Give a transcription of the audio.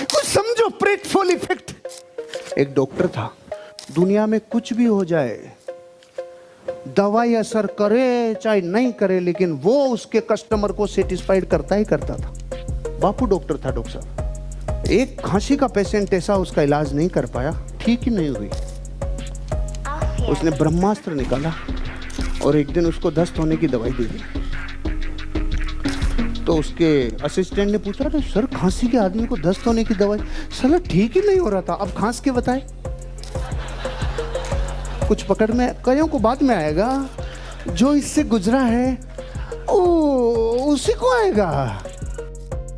कुछ समझो, प्रेटफुल इफेक्ट। एक डॉक्टर था, दुनिया में कुछ भी हो जाए, दवाई असर करे चाहे नहीं करे, लेकिन वो उसके कस्टमर को सेटिस्फाइड करता ही करता था। बापू डॉक्टर था, डॉक्टर साहब। एक खांसी का पेशेंट ऐसा उसका इलाज नहीं कर पाया, ठीक ही नहीं हुई। उसने ब्रह्मास्त्र निकाला और एक दिन उसको दस्त होने की दवाई दे दी। तो उसके असिस्टेंट ने पूछा, अरे सर, खांसी के आदमी को दस्त होने की दवाई, साला ठीक ही नहीं हो रहा था, अब खांस के बताए। कुछ पकड़ में कईयों को बाद में आएगा, जो इससे गुजरा है ओ उसी को आएगा।